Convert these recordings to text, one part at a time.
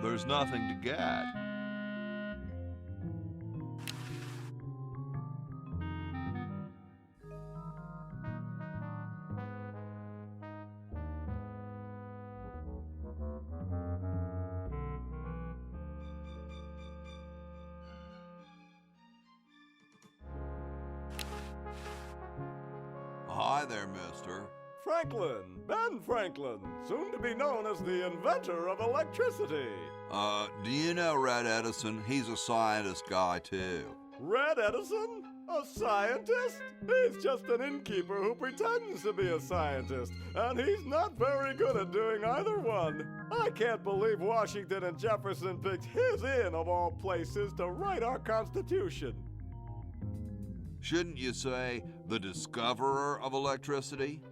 there's nothing to get. Hi there, mister. Franklin, Ben Franklin, soon to be known as the inventor of electricity. Do you know Red Edison? He's a scientist guy, too. Red Edison? A scientist? He's just an innkeeper who pretends to be a scientist, and he's not very good at doing either one. I can't believe Washington and Jefferson picked his inn, of all places, to write our Constitution. Shouldn't you say the discoverer of electricity?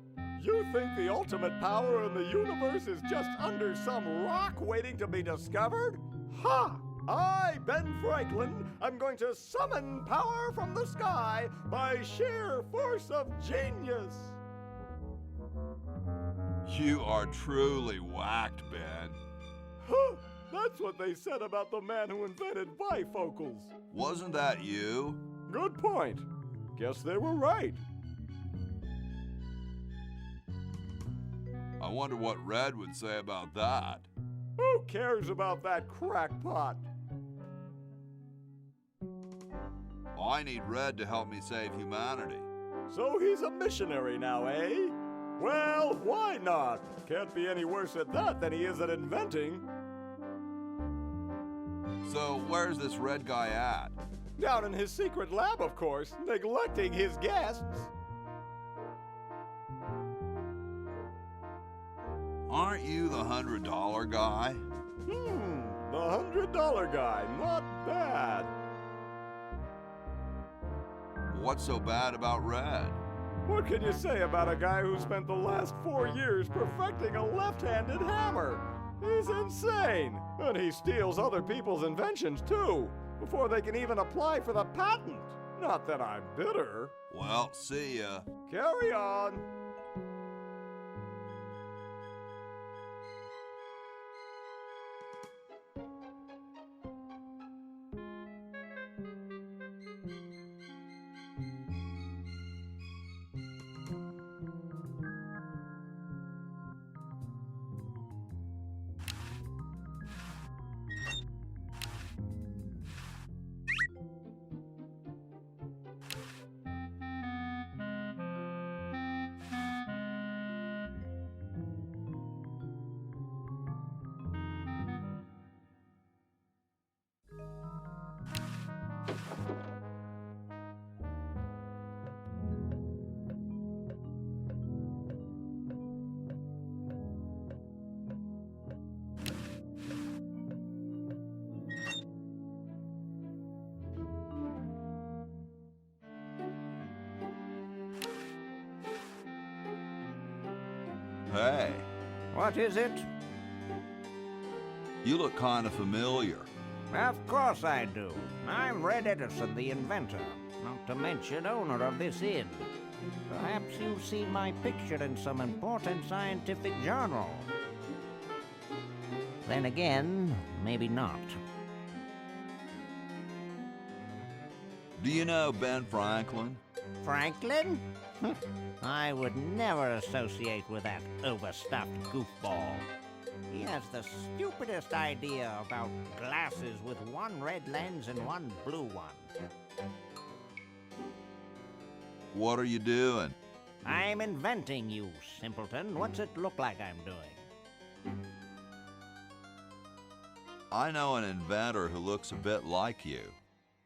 You think the ultimate power in the universe is just under some rock waiting to be discovered? Ha! I, Ben Franklin, am going to summon power from the sky by sheer force of genius. You are truly whacked, Ben. Huh! That's what they said about the man who invented bifocals. Wasn't that you? Good point. Guess they were right. I wonder what Red would say about that. Who cares about that crackpot? I need Red to help me save humanity. So he's a missionary now, eh? Well, why not? Can't be any worse at that than he is at inventing. So where's this Red guy at? Down in his secret lab, of course, neglecting his guests. Aren't you the $100 guy? The $100 guy, not bad. What's so bad about Red? What can you say about a guy who spent the last 4 years perfecting a left-handed hammer? He's insane! And he steals other people's inventions, too, before they can even apply for the patent. Not that I'm bitter. Well, see ya. Carry on. Hey, What is it? you look kind of familiar. Of course I do. I'm Red Edison, the inventor, not to mention owner of this inn. Perhaps you've seen my picture in some important scientific journal. Then again, maybe not. Do you know Ben Franklin? Franklin? I would never associate with that overstuffed goofball. He has the stupidest idea about glasses with one red lens and one blue one. What are you doing? I'm inventing, you simpleton. What's it look like I'm doing? I know an inventor who looks a bit like you.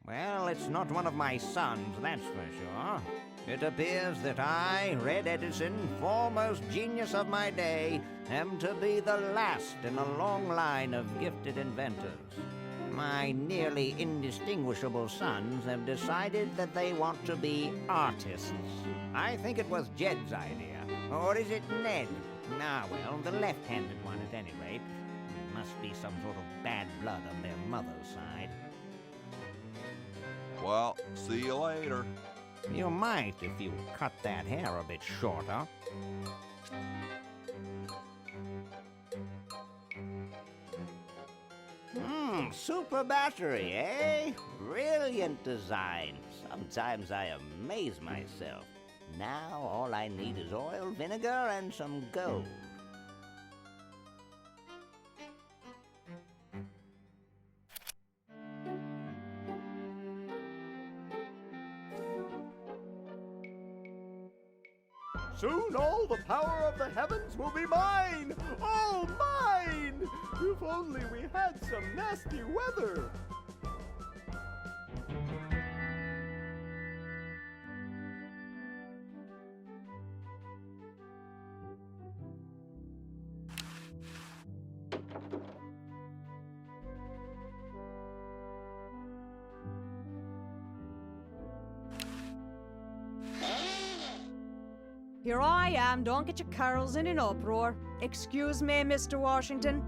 Well, it's not one of my sons, that's for sure. It appears that I, Red Edison, foremost genius of my day, am to be the last in a long line of gifted inventors. My nearly indistinguishable sons have decided that they want to be artists. I think it was Jed's idea. Or is it Ned? Ah, well, the left-handed one at any rate. Must be some sort of bad blood on their mother's side. Well, see you later. You might if you cut that hair a bit shorter. Super battery, eh? Brilliant design. Sometimes I amaze myself. Now all I need is oil, vinegar, and some gold. Soon all the power of the heavens will be mine! All mine! If only we had some nasty weather! Here I am, don't get your curls in an uproar. Excuse me, Mr. Washington.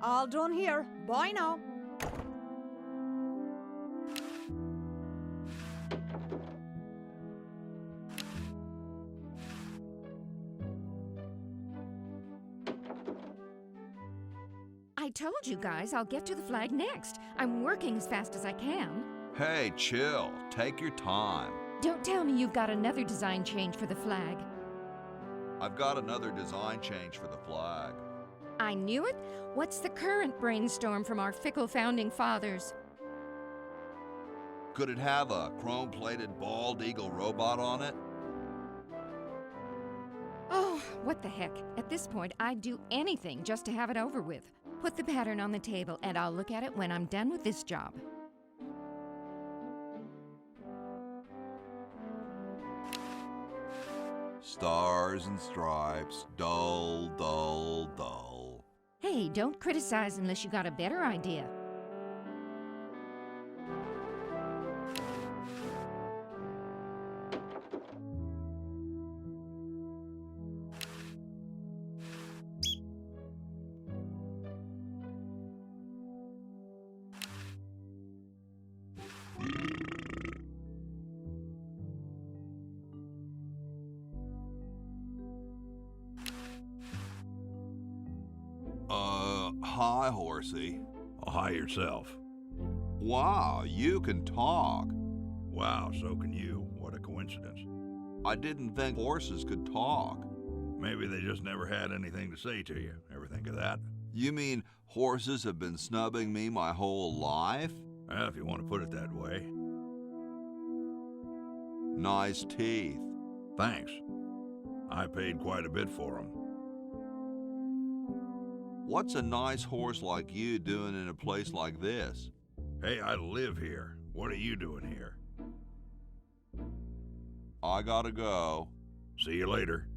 All done here. Bye now. I told you guys I'll get to the flag next. I'm working as fast as I can. Hey, chill. Take your time. Don't tell me you've got another design change for the flag. I've got another design change for the flag. I knew it. What's the current brainstorm from our fickle founding fathers? Could it have a chrome-plated bald eagle robot on it? Oh, what the heck. At this point, I'd do anything just to have it over with. Put the pattern on the table and I'll look at it when I'm done with this job. Stars and stripes, dull, dull, dull. Hey, don't criticize unless you got a better idea. Hi, Horsey. Hi yourself. Wow, you can talk. Wow, so can you. What a coincidence. I didn't think horses could talk. Maybe they just never had anything to say to you. Ever think of that? You mean horses have been snubbing me my whole life? Well, if you want to put it that way. Nice teeth. Thanks. I paid quite a bit for them. What's a nice horse like you doing in a place like this? Hey, I live here. What are you doing here? I gotta go. See you later.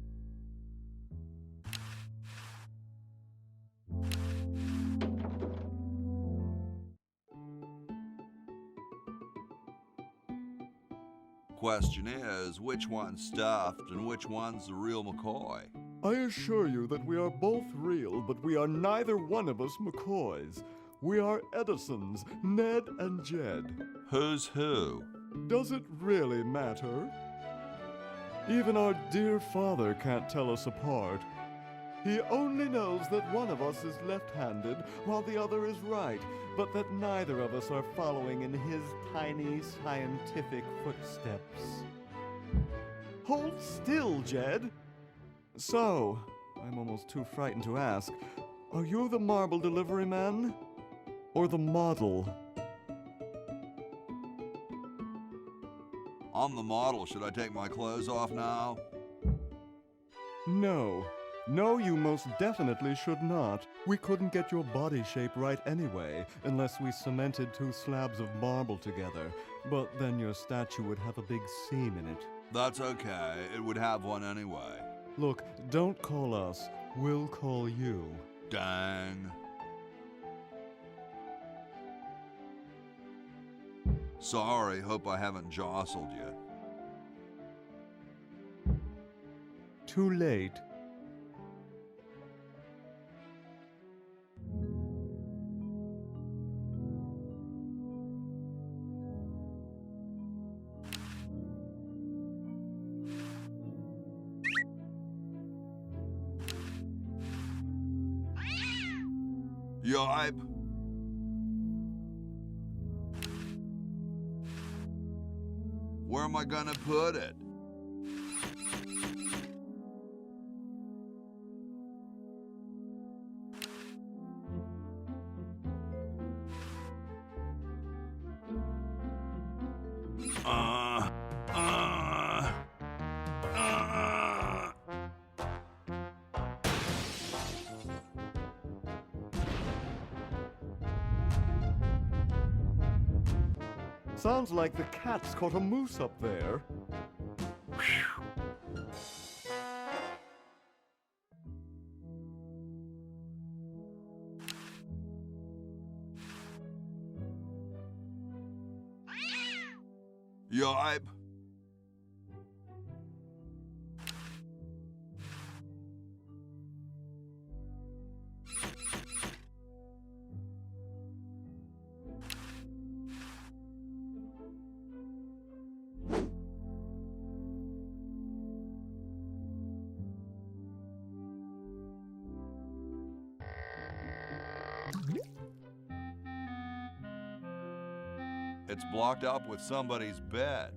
Question is, which one's stuffed and which one's the real McCoy? I assure you that we are both real, but we are neither one of us McCoys. We are Edisons, Ned and Jed. Who's who? Does it really matter? Even our dear father can't tell us apart. He only knows that one of us is left-handed while the other is right, but that neither of us are following in his tiny scientific footsteps. Hold still, Jed! So, I'm almost too frightened to ask, are you the marble delivery man? Or the model? I'm the model. Should I take my clothes off now? No. No, you most definitely should not. We couldn't get your body shape right anyway, unless we cemented 2 slabs of marble together. But then your statue would have a big seam in it. That's okay. It would have one anyway. Look, don't call us. We'll call you. Dang. Sorry, hope I haven't jostled you. Too late. Yipe. Where am I gonna put it? Sounds like the cat's caught a moose up there. Yipe. It's blocked up with somebody's bed.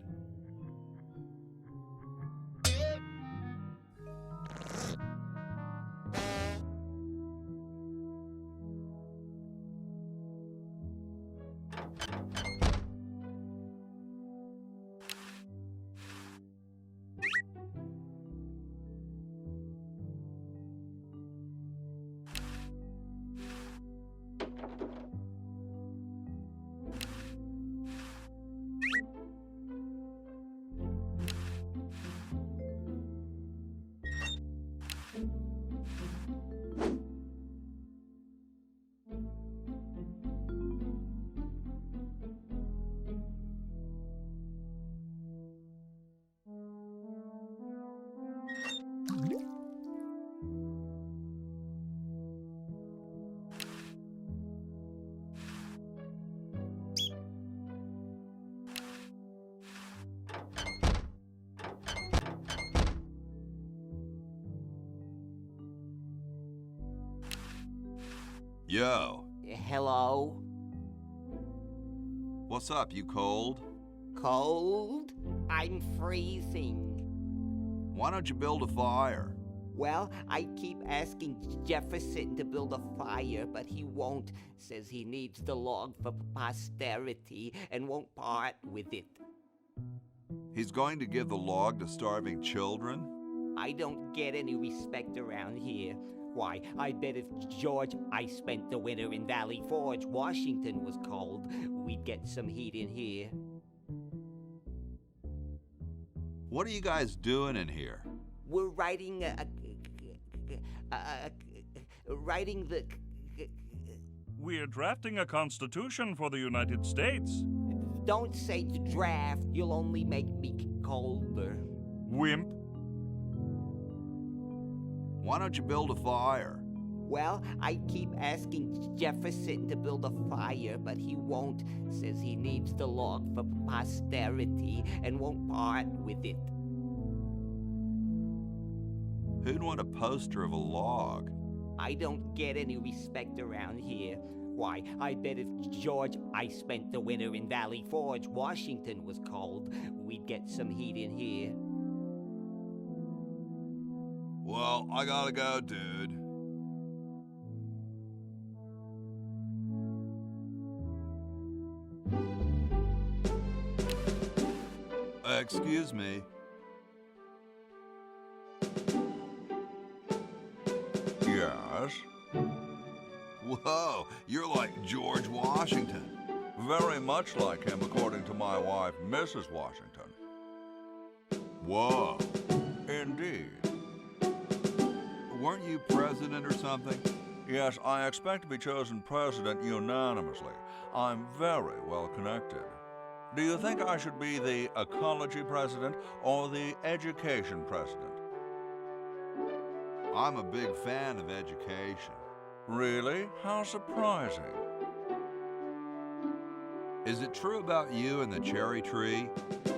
Yo. Hello? What's up, you cold? Cold? I'm freezing. Why don't you build a fire? Well, I keep asking Jefferson to build a fire, but he won't. Says he needs the log for posterity and won't part with it. He's going to give the log to starving children? I don't get any respect around here. Why, I bet if George I spent the winter in Valley Forge, Washington was cold, we'd get some heat in here. What are you guys doing in here? We're writing writing the... We're drafting a constitution for the United States. Don't say draft, you'll only make me colder. Wimp. Why don't you build a fire? Well, I keep asking Jefferson to build a fire, but he won't. Says he needs the log for posterity and won't part with it. Who'd want a poster of a log? I don't get any respect around here. Why, I bet if George I spent the winter in Valley Forge, Washington was cold, we'd get some heat in here. Well, I gotta go, dude. Excuse me. Yes? Whoa, you're like George Washington. Very much like him, according to my wife, Mrs. Washington. Whoa. Indeed. Weren't you president or something? Yes, I expect to be chosen president unanimously. I'm very well connected. Do you think I should be the ecology president or the education president? I'm a big fan of education. Really? How surprising. Is it true about you and the cherry tree?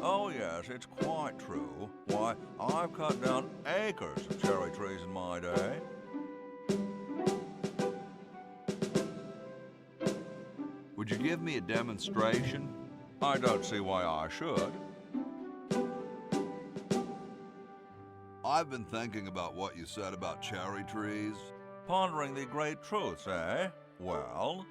Oh yes, it's quite true. Why, I've cut down acres of cherry trees in my day. Would you give me a demonstration? I don't see why I should. I've been thinking about what you said about cherry trees. Pondering the great truths, eh? Well?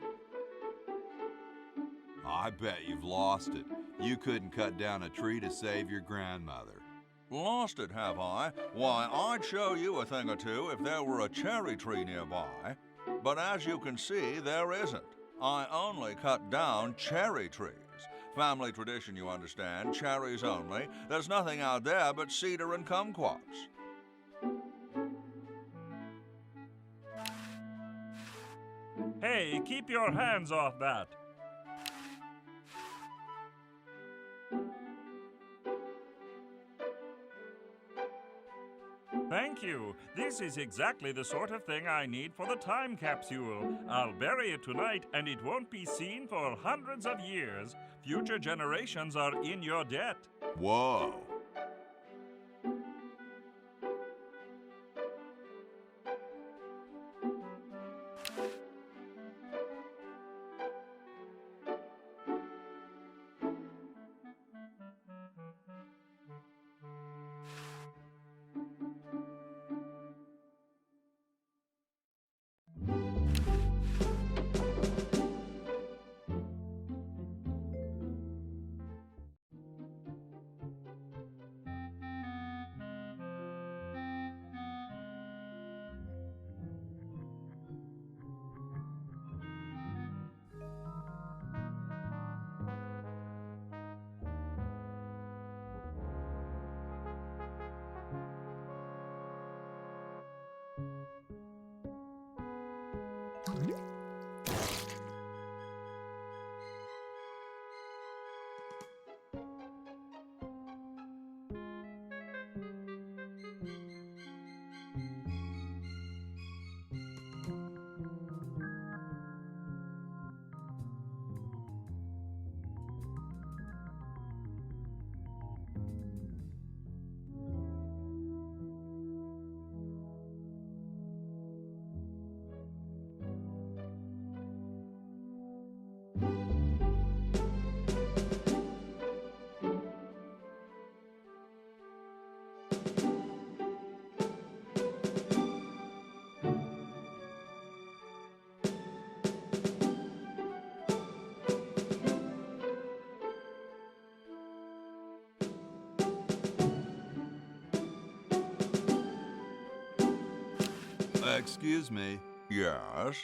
I bet you've lost it. You couldn't cut down a tree to save your grandmother. Lost it, have I? Why, I'd show you a thing or two if there were a cherry tree nearby. But as you can see, there isn't. I only cut down cherry trees. Family tradition, you understand. Cherries only. There's nothing out there but cedar and kumquats. Hey, keep your hands off that. Thank you. This is exactly the sort of thing I need for the time capsule. I'll bury it tonight, and it won't be seen for hundreds of years. Future generations are in your debt. Whoa. Excuse me. Yes?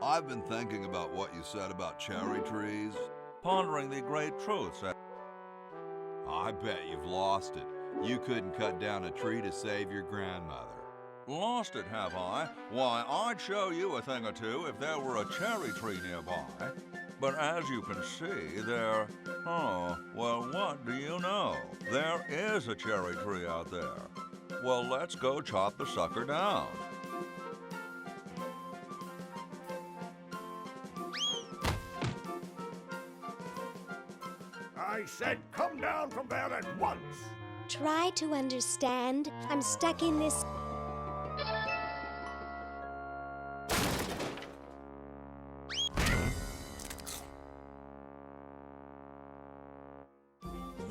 I've been thinking about what you said about cherry trees. Pondering the great truths, eh? I bet you've lost it. You couldn't cut down a tree to save your grandmother. Lost it, have I? Why, I'd show you a thing or two if there were a cherry tree nearby. But as you can see, there... Oh, well, what do you know? There is a cherry tree out there. Well, let's go chop the sucker down. I said come down from there at once! Try to understand. I'm stuck in this.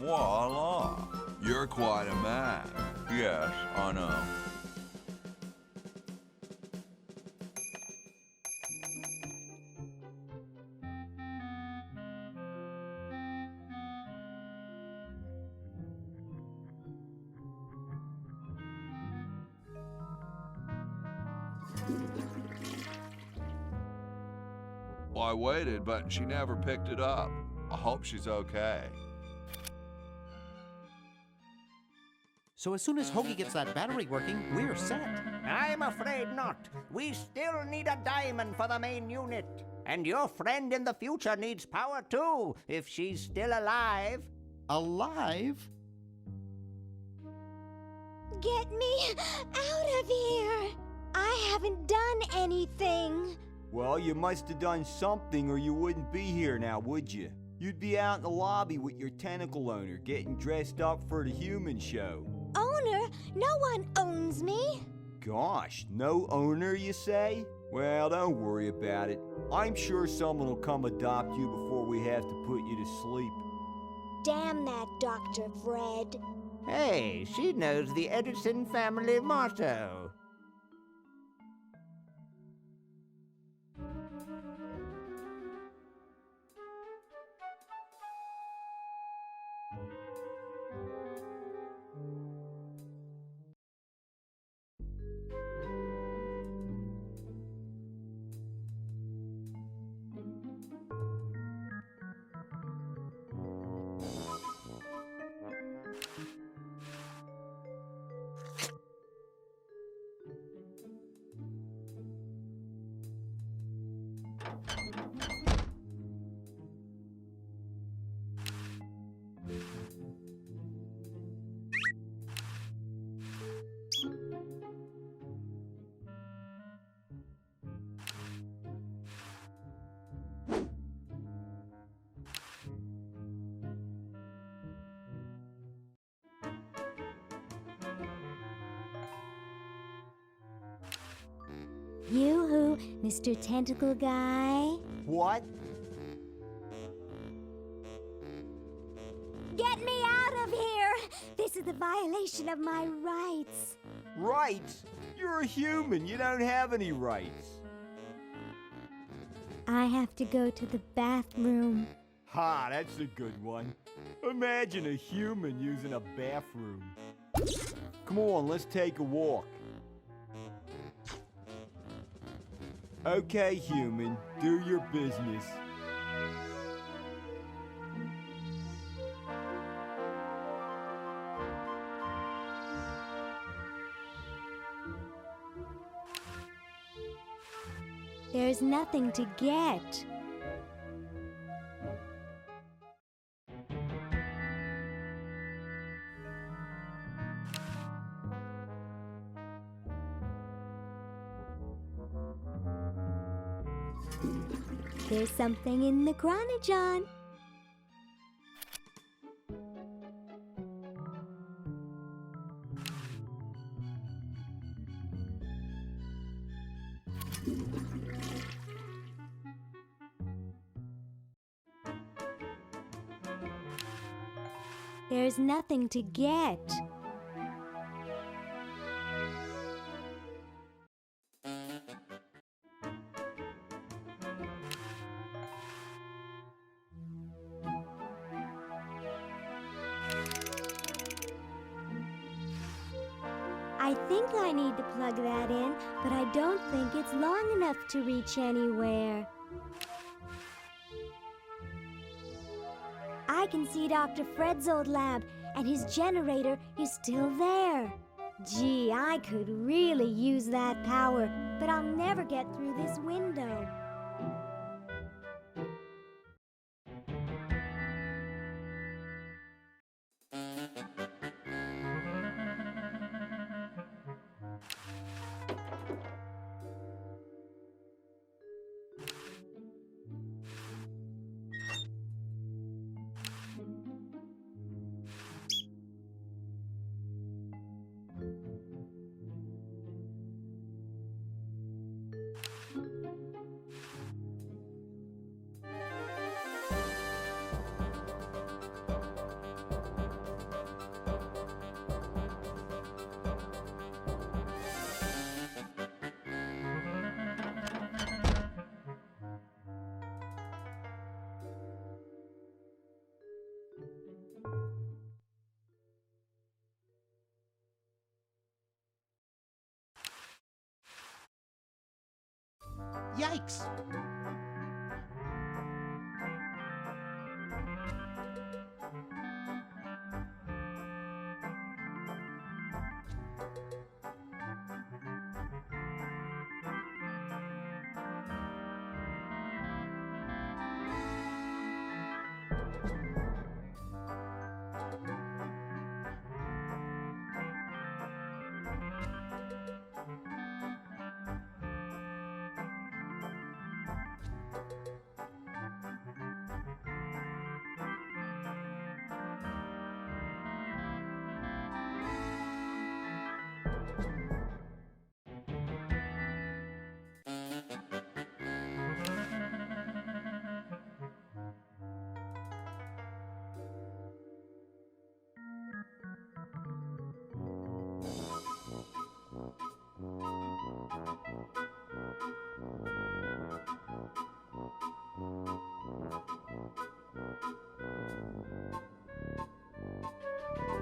Voila! You're quite a man. Yes, I know. Well, I waited, but she never picked it up. I hope she's okay. So as soon as Hoagie gets that battery working, we're set. I'm afraid not. We still need a diamond for the main unit. And your friend in the future needs power too, if she's still alive. Alive? Get me out of here! I haven't done anything. Well, you must have done something or you wouldn't be here now, would you? You'd be out in the lobby with your tentacle owner, getting dressed up for the human show. Owner? No one owns me. Gosh, no owner, you say? Well, don't worry about it. I'm sure someone will come adopt you before we have to put you to sleep. Damn that Dr. Fred. Hey, she knows the Edison family motto. Yoo-hoo, Mr. Tentacle Guy. What? Get me out of here! This is a violation of my rights. Rights? You're a human. You don't have any rights. I have to go to the bathroom. Ha, that's a good one. Imagine a human using a bathroom. Come on, let's take a walk. Okay, human, do your business. There's nothing to get. There's something in the chronojon. There's nothing to get. I think I need to plug that in, but I don't think it's long enough to reach anywhere. I can see Dr. Fred's old lab, and his generator is still there. Gee, I could really use that power, but I'll never get through this window. Yikes!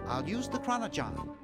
I'll use the chronojon.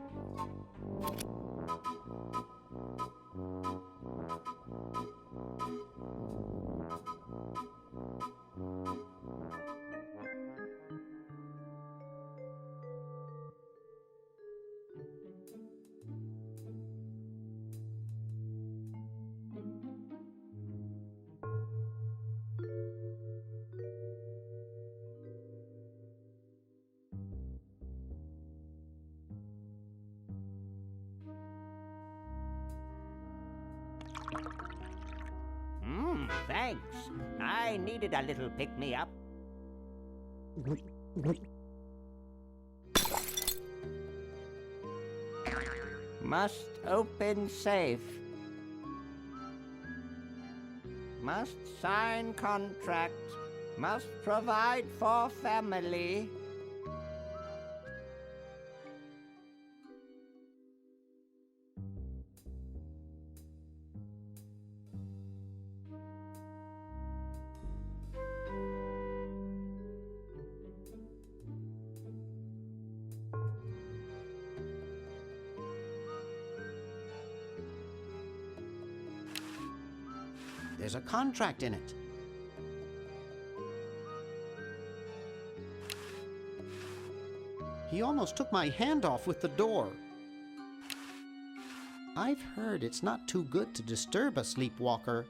Thanks. I needed a little pick-me-up. Must open safe. Must sign contract. Must provide for family. There's a contract in it. He almost took my hand off with the door. I've heard it's not too good to disturb a sleepwalker.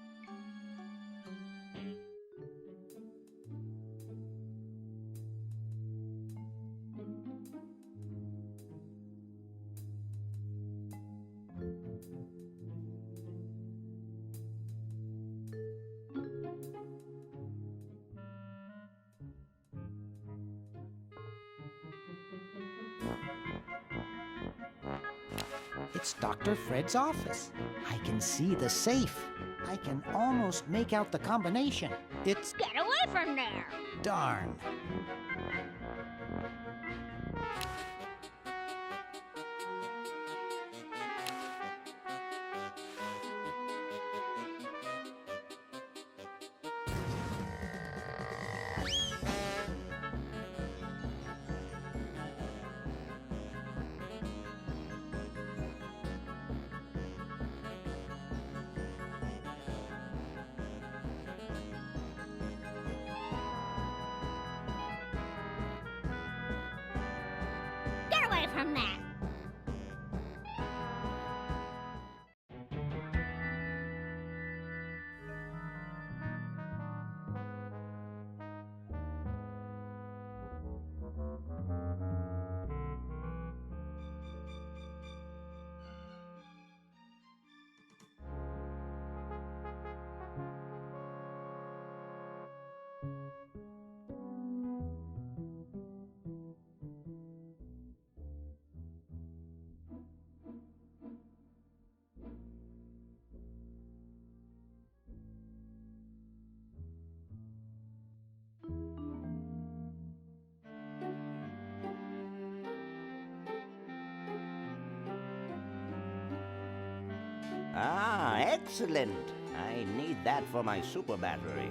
It's Dr. Fred's office. I can see the safe. I can almost make out the combination. It's... Get away from there! Darn. Get away from that! Ah, excellent. I need that for my super battery.